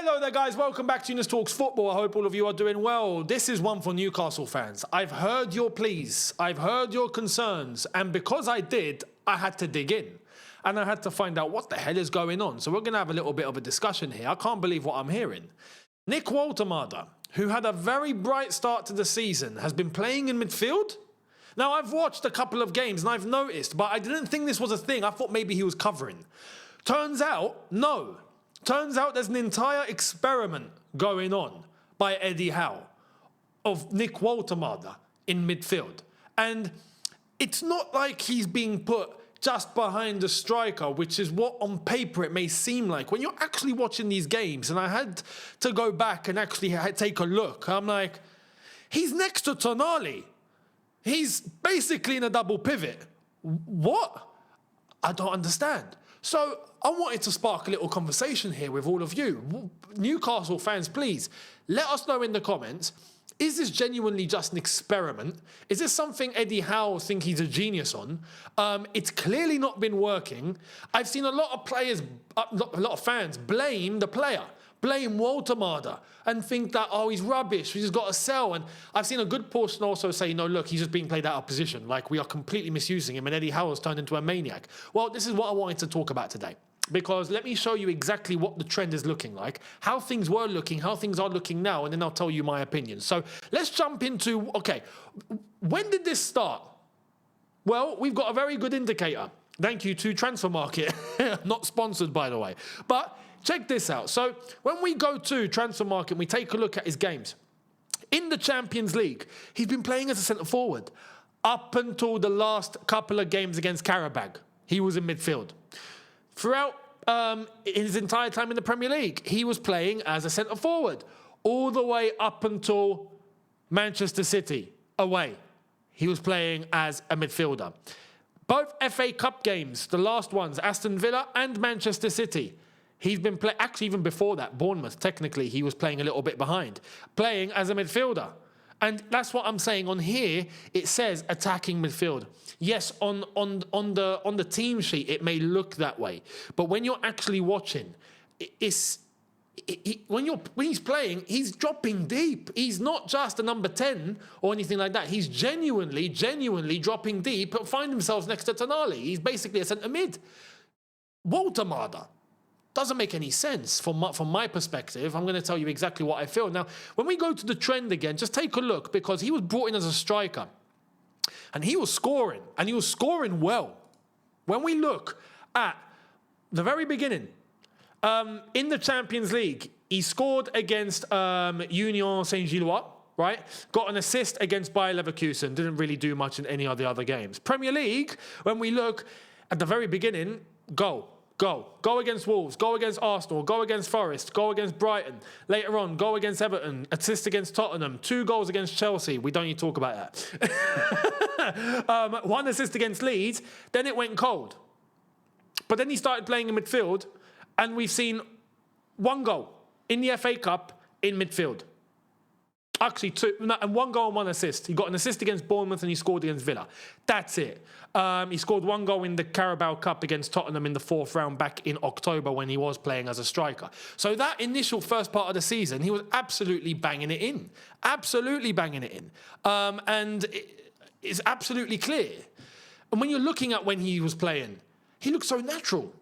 Hello there, guys. Welcome back to Younes Talks Football. I hope all of you are doing well. This is one for Newcastle fans. I've heard your pleas. I've heard your concerns. And because I did, I had to dig in. And I had to find out what the hell is going on. So we're going to have a little bit of a discussion here. I can't believe what I'm hearing. Nick Woltemade, who had a very bright start to the season, has been playing in midfield. Now, I've watched a couple of games and I've noticed, but I didn't think this was a thing. I thought maybe he was covering. Turns out, no. Turns out there's an entire experiment going on by Eddie Howe of Nick Woltemade in midfield. And it's not like he's being put just behind the striker, which is what on paper it may seem like. When you're actually watching these games, and I had to go back and actually take a look, I'm like, he's next to Tonali. He's basically in a double pivot. What? I don't understand. So I wanted to spark a little conversation here with all of you. Newcastle fans, please, let us know in the comments, is this genuinely just an experiment? Is this something Eddie Howe think he's a genius on? It's clearly not been working. I've seen a lot of players, a lot of fans blame the player, blame Woltemade and think that, oh, he's rubbish, he's got to sell. And I've seen a good portion also say, no, look, he's just being played out of position. Like, we are completely misusing him and Eddie Howe has turned into a maniac. Well, this is what I wanted to talk about today. Because let me show you exactly what the trend is looking like, how things were looking, how things are looking now, and then I'll tell you my opinion. So let's jump into, okay, when did this start? Well, we've got a very good indicator. Thank you to Transfer Market. Not sponsored, by the way. But check this out. So when we go to Transfer Market and we take a look at his games, in the Champions League, he's been playing as a centre-forward up until the last couple of games against Karabag. He was in midfield. Throughout his entire time in the Premier League, he was playing as a centre-forward all the way up until Manchester City away. He was playing as a midfielder. Both FA Cup games, the last ones, Aston Villa and Manchester City, he's been playing, actually even before that, Bournemouth, technically, he was playing a little bit behind, playing as a midfielder. And that's what I'm saying on here. It says attacking midfield. Yes, on the team sheet, it may look that way. But when you're actually watching, when he's playing, he's dropping deep. He's not just a number 10 or anything like that. He's genuinely dropping deep and find himself next to Tonali. He's basically a centre mid. Woltemade doesn't make any sense from my perspective. I'm going to tell you exactly what I feel. Now, when we go to the trend again, just take a look, because he was brought in as a striker and he was scoring well. When we look at the very beginning, in the Champions League, he scored against Union Saint-Gilloise, right? Got an assist against Bayer Leverkusen. Didn't really do much in any of the other games. Premier League, when we look at the very beginning, Go against Wolves, go against Arsenal, go against Forest, go against Brighton. Later on, go against Everton, assist against Tottenham, 2 goals against Chelsea. We don't need to talk about that. 1 assist against Leeds, then it went cold. But then he started playing in midfield, and we've seen 1 goal in the FA Cup in midfield. Actually, 2, and 1 goal and 1 assist. He got an assist against Bournemouth and he scored against Villa. That's it. He scored 1 goal in the Carabao Cup against Tottenham in the 4th round back in October when he was playing as a striker. So that initial first part of the season, he was absolutely banging it in. Absolutely banging it in. And it's absolutely clear. And when you're looking at when he was playing, he looked so natural.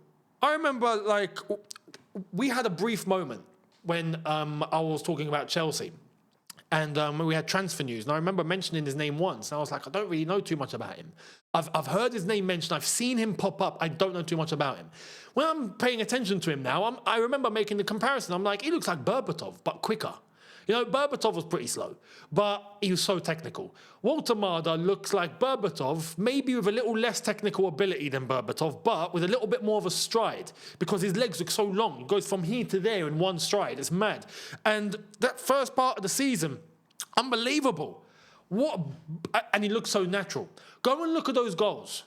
I remember, like, we had a brief moment when I was talking about Chelsea. And we had transfer news, and I remember mentioning his name once, and I was like, I don't really know too much about him. I've heard his name mentioned, I've seen him pop up, I don't know too much about him. When I'm paying attention to him now, I remember making the comparison. I'm like, he looks like Berbatov, but quicker. You know, Berbatov was pretty slow, but he was so technical. Woltemade looks like Berbatov, maybe with a little less technical ability than Berbatov, but with a little bit more of a stride, because his legs look so long. He goes from here to there in 1 stride. It's mad. And that first part of the season, unbelievable. And he looks so natural. Go and look at those goals.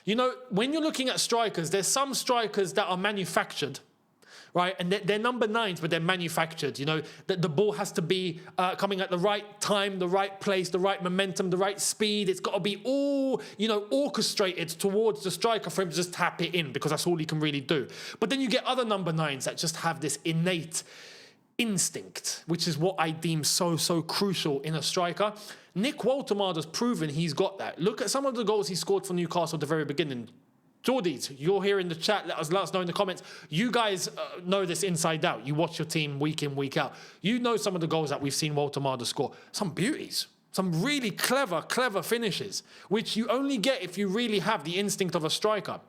You know, when you're looking at strikers, there's some strikers that are manufactured, right? And they're number 9s, but they're manufactured. You know, the ball has to be coming at the right time, the right place, the right momentum, the right speed. It's got to be all, you know, orchestrated towards the striker for him to just tap it in, because that's all he can really do. But then you get other number 9s that just have this innate instinct, which is what I deem so crucial in a striker. Nick Woltemade has proven he's got that. Look at some of the goals he scored for Newcastle at the very beginning. Geordies, you're here in the chat. Let us know in the comments. You guys know this inside out. You watch your team week in, week out. You know some of the goals that we've seen Woltemade score. Some beauties. Some really clever finishes, which you only get if you really have the instinct of a striker.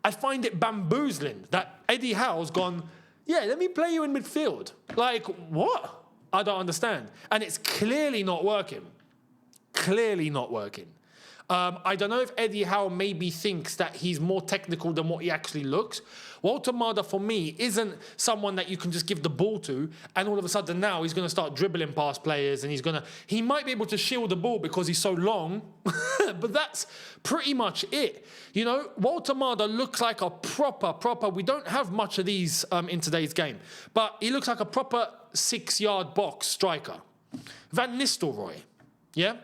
I find it bamboozling that Eddie Howe's gone, yeah, let me play you in midfield. Like, what? I don't understand. And it's clearly not working. Clearly not working. I don't know if Eddie Howe maybe thinks that he's more technical than what he actually looks. Woltemade, for me, isn't someone that you can just give the ball to and all of a sudden now he's going to start dribbling past players and he might be able to shield the ball because he's so long, but that's pretty much it. You know, Woltemade looks like a proper, we don't have much of these in today's game, but he looks like a proper 6-yard box striker. Van Nistelrooy, yeah?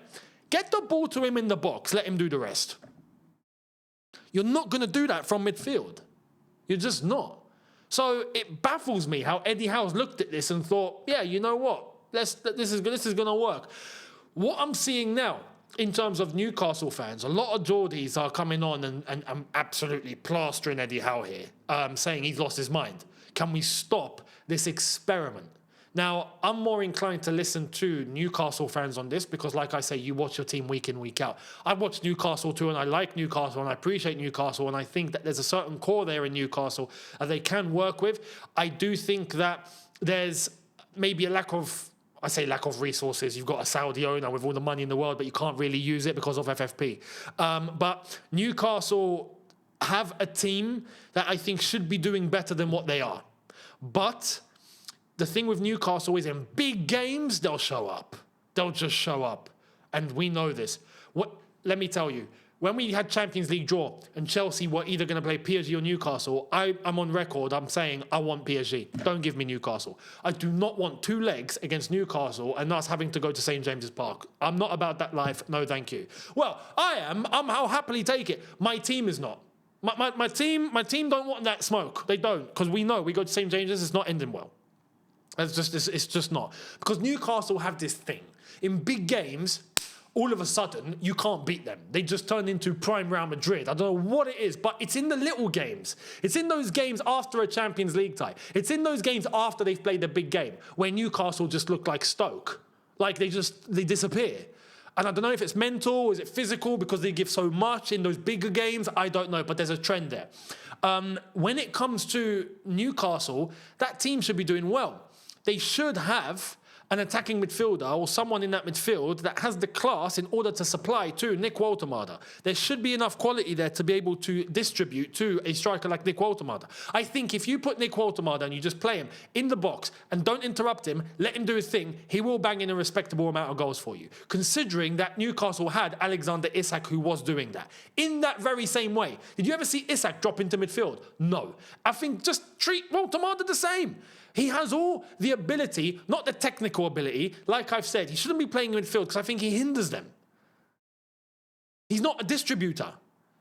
Get the ball to him in the box, let him do the rest. You're not going to do that from midfield. You're just not. So it baffles me how Eddie Howe's looked at this and thought, yeah, you know what? This is going to work. What I'm seeing now in terms of Newcastle fans, a lot of Geordies are coming on and absolutely plastering Eddie Howe here, saying he's lost his mind. Can we stop this experiment? Now, I'm more inclined to listen to Newcastle fans on this because, like I say, you watch your team week in, week out. I watch Newcastle too, and I like Newcastle, and I appreciate Newcastle, and I think that there's a certain core there in Newcastle that they can work with. I do think that there's maybe a lack of resources. You've got a Saudi owner with all the money in the world, but you can't really use it because of FFP. But Newcastle have a team that I think should be doing better than what they are. But the thing with Newcastle is in big games, they'll show up. They'll just show up. And we know this. Let me tell you, when we had Champions League draw and Chelsea were either going to play PSG or Newcastle, I'm on record, I'm saying I want PSG. Don't give me Newcastle. I do not want 2 legs against Newcastle and us having to go to St. James's Park. I'm not about that life. No, thank you. Well, I am. I'll happily take it. My team is not. My team don't want that smoke. They don't. Because we know we go to St. James's, it's not ending well. It's just not. Because Newcastle have this thing. In big games, all of a sudden, you can't beat them. They just turn into prime Real Madrid. I don't know what it is, but it's in the little games. It's in those games after a Champions League tie. It's in those games after they've played a big game, where Newcastle just look like Stoke. Like they disappear. And I don't know if it's mental, or is it physical, because they give so much in those bigger games. I don't know, but there's a trend there. When it comes to Newcastle, that team should be doing well. They should have an attacking midfielder or someone in that midfield that has the class in order to supply to Nick Woltemade. There should be enough quality there to be able to distribute to a striker like Nick Woltemade. I think if you put Nick Woltemade and you just play him in the box and don't interrupt him, let him do his thing, he will bang in a respectable amount of goals for you. Considering that Newcastle had Alexander Isak who was doing that. In that very same way. Did you ever see Isak drop into midfield? No. I think just treat Woltemade the same. He has all the ability, not the technical ability. Like I've said, he shouldn't be playing in midfield because I think he hinders them. He's not a distributor.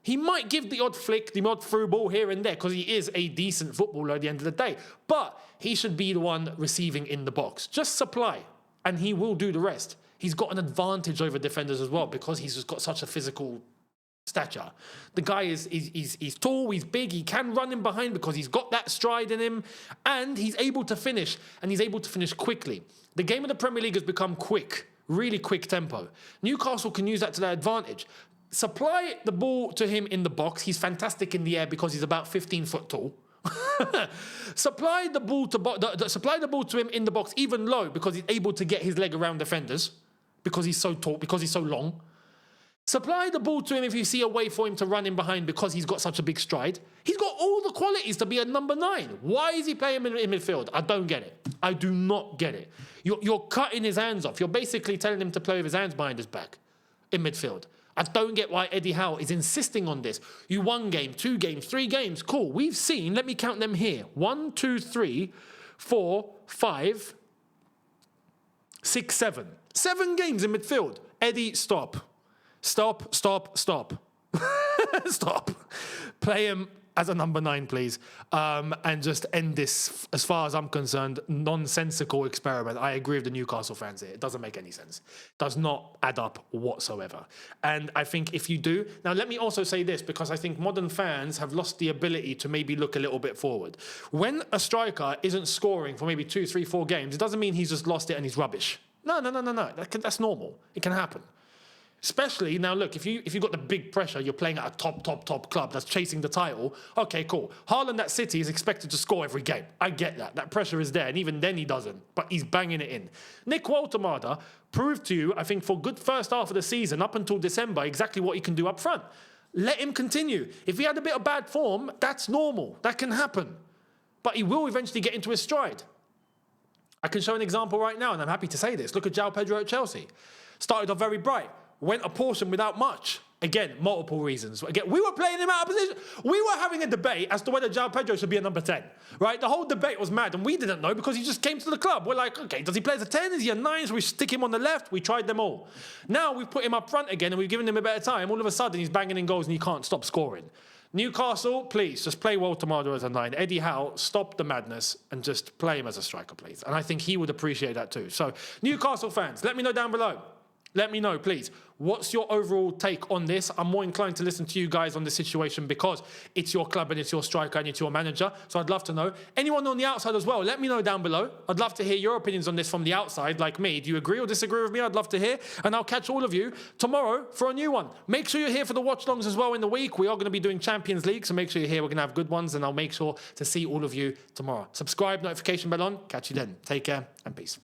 He might give the odd flick, the odd through ball here and there because he is a decent footballer at the end of the day. But he should be the one receiving in the box. Just supply, and he will do the rest. He's got an advantage over defenders as well because he's just got such a physical stature. The guy is he's tall, he's big, he can run in behind because he's got that stride in him, and he's able to finish, and he's able to finish quickly. The game of the Premier League has become quick, really quick tempo. Newcastle can use that to their advantage. Supply the ball to him in the box. He's fantastic in the air because he's about 15 foot tall. Supply the ball to him in the box even low because he's able to get his leg around defenders because he's so tall, because he's so long. Supply the ball to him if you see a way for him to run in behind because he's got such a big stride. He's got all the qualities to be a number 9. Why is he playing in midfield? I don't get it. I do not get it. You're cutting his hands off. You're basically telling him to play with his hands behind his back in midfield. I don't get why Eddie Howe is insisting on this. You 1 game, 2 games, 3 games. Cool. We've seen, let me count them here. 1, 2, 3, 4, 5, 6, 7. 7 games in midfield. Eddie, stop. Stop. Stop. Play him as a number 9, please, and just end this, as far as I'm concerned, nonsensical experiment. I agree with the Newcastle fans here. It doesn't make any sense. Does not add up whatsoever. And I think if you do... Now, let me also say this, because I think modern fans have lost the ability to maybe look a little bit forward. When a striker isn't scoring for maybe 2, 3, 4 games, it doesn't mean he's just lost it and he's rubbish. No. That's normal. It can happen. Especially, now look, if you've got the big pressure, you're playing at a top club that's chasing the title, okay, cool. Haaland at City is expected to score every game. I get that. That pressure is there, and even then he doesn't, but he's banging it in. Nick Woltemade proved to you, I think, for good first half of the season, up until December, exactly what he can do up front. Let him continue. If he had a bit of bad form, that's normal. That can happen. But he will eventually get into his stride. I can show an example right now, and I'm happy to say this. Look at João Pedro at Chelsea. Started off very bright. Went a portion without much. Again, multiple reasons. Again, we were playing him out of position. We were having a debate as to whether João Pedro should be a number 10, right? The whole debate was mad, and we didn't know because he just came to the club. We're like, okay, does he play as a 10? Is he a 9? So we stick him on the left. We tried them all. Now we've put him up front again, and we've given him a better time. All of a sudden, he's banging in goals, and he can't stop scoring. Newcastle, please, just play Woltemade as a 9. Eddie Howe, stop the madness and just play him as a striker, please. And I think he would appreciate that too. So, Newcastle fans, let me know down below. Let me know, please. What's your overall take on this? I'm more inclined to listen to you guys on this situation because it's your club and it's your striker and it's your manager. So I'd love to know. Anyone on the outside as well, let me know down below. I'd love to hear your opinions on this from the outside, like me. Do you agree or disagree with me? I'd love to hear. And I'll catch all of you tomorrow for a new one. Make sure you're here for the watch-longs as well in the week. We are going to be doing Champions League, so make sure you're here. We're going to have good ones, and I'll make sure to see all of you tomorrow. Subscribe, notification bell on. Catch you then. Take care and peace.